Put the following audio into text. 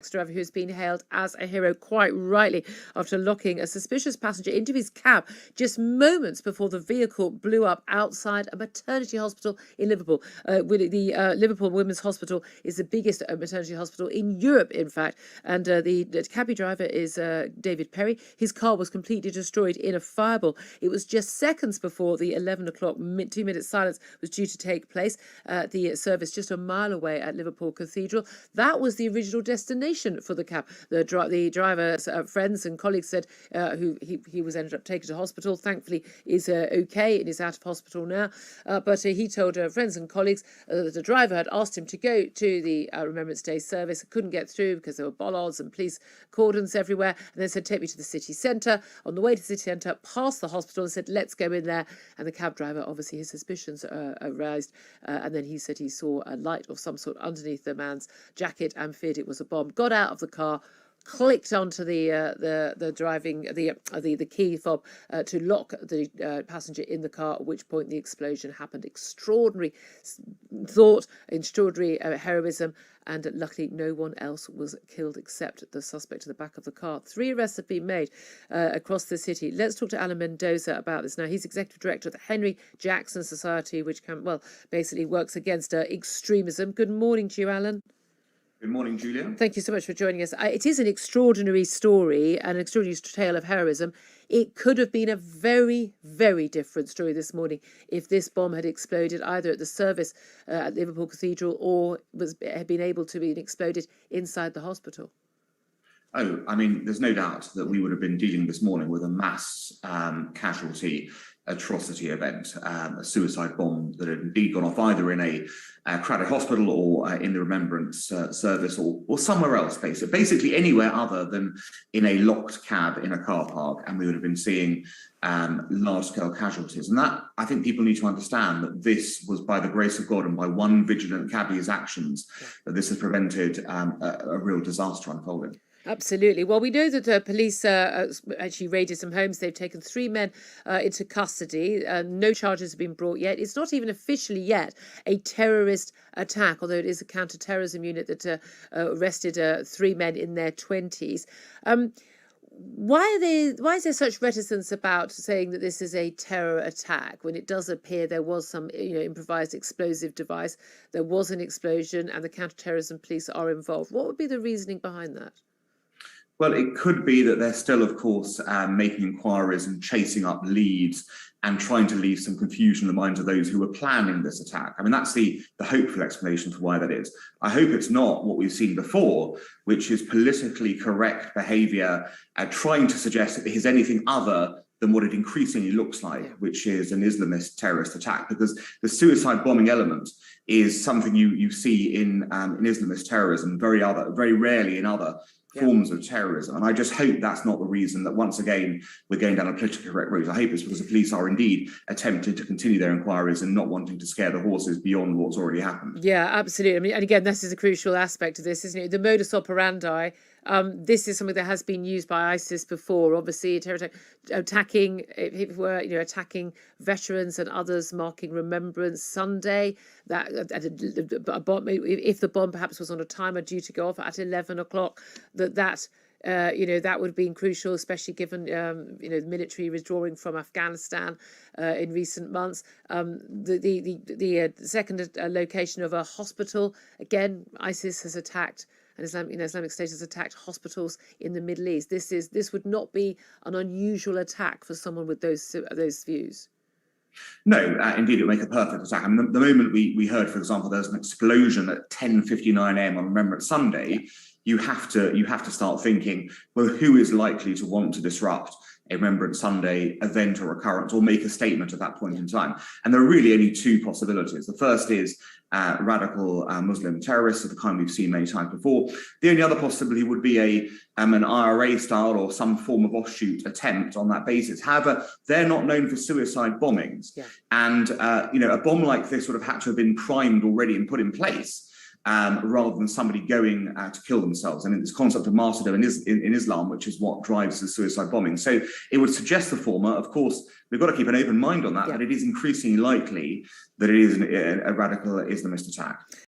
taxi driver who's been hailed as a hero quite rightly after locking a suspicious passenger into his cab just moments before the vehicle blew up outside a maternity hospital in Liverpool. The Liverpool Women's Hospital is the biggest maternity hospital in Europe, in fact. And the cabbie driver is David Perry. His car was completely destroyed in a fireball. It was just seconds before the 11 o'clock 2-minute silence was due to take place at the service just a mile away at Liverpool Cathedral. That was the original destination for the cab. The driver's friends and colleagues said he was ended up taken to hospital. Thankfully, is okay and is out of hospital now. But he told friends and colleagues that the driver had asked him to go to the Remembrance Day service, couldn't get through because there were bollards and police cordons everywhere, and then said, take me to the city centre. On the way to the city centre, past the hospital, and said, let's go in there. And the cab driver, obviously his suspicions aroused, and then he said he saw a light of some sort underneath the man's jacket and feared it was a bomb. Got out of the car, clicked onto the key fob to lock the passenger in the car, at which point the explosion happened. Extraordinary thought, extraordinary heroism, and luckily no one else was killed except the suspect in the back of the car. 3 arrests have been made across the city. Let's talk to Alan Mendoza about this now. He's executive director of the Henry Jackson Society, which basically works against extremism. Good morning to you, Alan. Good morning, Julia. Thank you so much for joining us. It is an extraordinary story, an extraordinary tale of heroism. It could have been a very, very different story this morning if this bomb had exploded either at the service at Liverpool Cathedral or had been able to be exploded inside the hospital. Oh, I mean, there's no doubt that we would have been dealing this morning with a mass casualty atrocity event, a suicide bomb that had indeed gone off either in a crowded hospital or in the Remembrance service or somewhere else, basically anywhere other than in a locked cab in a car park, and we would have been seeing large-scale casualties. And that, I think people need to understand that this was by the grace of God and by one vigilant cabbie's actions that this has prevented a real disaster unfolding. Absolutely. Well, we know that the police actually raided some homes. They've taken 3 men into custody. No charges have been brought yet. It's not even officially yet a terrorist attack, although it is a counter-terrorism unit that arrested 3 men in their 20s. Why is there such reticence about saying that this is a terror attack when it does appear there was some improvised explosive device, there was an explosion, and the counter-terrorism police are involved? What would be the reasoning behind that? Well, it could be that they're still, of course, making inquiries and chasing up leads and trying to leave some confusion in the minds of those who were planning this attack. I mean, that's the hopeful explanation for why that is. I hope it's not what we've seen before, which is politically correct behaviour, trying to suggest that it is anything other than what it increasingly looks like, which is an Islamist terrorist attack, because the suicide bombing element is something you see in Islamist terrorism, very rarely in other forms of terrorism. And I just hope that's not the reason that once again we're going down a politically correct route. I hope it's because the police are indeed attempting to continue their inquiries and not wanting to scare the horses beyond what's already happened. Yeah, absolutely. I mean, and again, this is a crucial aspect of this, isn't it? The modus operandi. This is something that has been used by ISIS before. Obviously, attacking veterans and others, marking Remembrance Sunday. That a bomb, if the bomb perhaps was on a timer due to go off at 11 o'clock, that would have been crucial, especially given the military withdrawing from Afghanistan in recent months. The second location of a hospital, again, ISIS has attacked. And Islamic State has attacked hospitals in the Middle East. This would not be an unusual attack for someone with those views. No, indeed, it would make a perfect attack. I mean, the moment we heard, for example, there's an explosion at 10:59 a.m. on Remembrance Sunday, you have to start thinking, well, who is likely to want to disrupt a Remembrance Sunday event or occurrence or make a statement at that point in time? And there are really only 2 possibilities. The first is radical Muslim terrorists of the kind we've seen many times before. The only other possibility would be an IRA style or some form of offshoot attempt on that basis. However, they're not known for suicide bombings. Yeah. And a bomb like this would have had to have been primed already and put in place. Rather than somebody going to kill themselves. I mean, this concept of martyrdom in Islam, which is what drives the suicide bombing. So it would suggest the former. Of course, we've got to keep an open mind on that, but it is increasingly likely that it is a radical Islamist attack.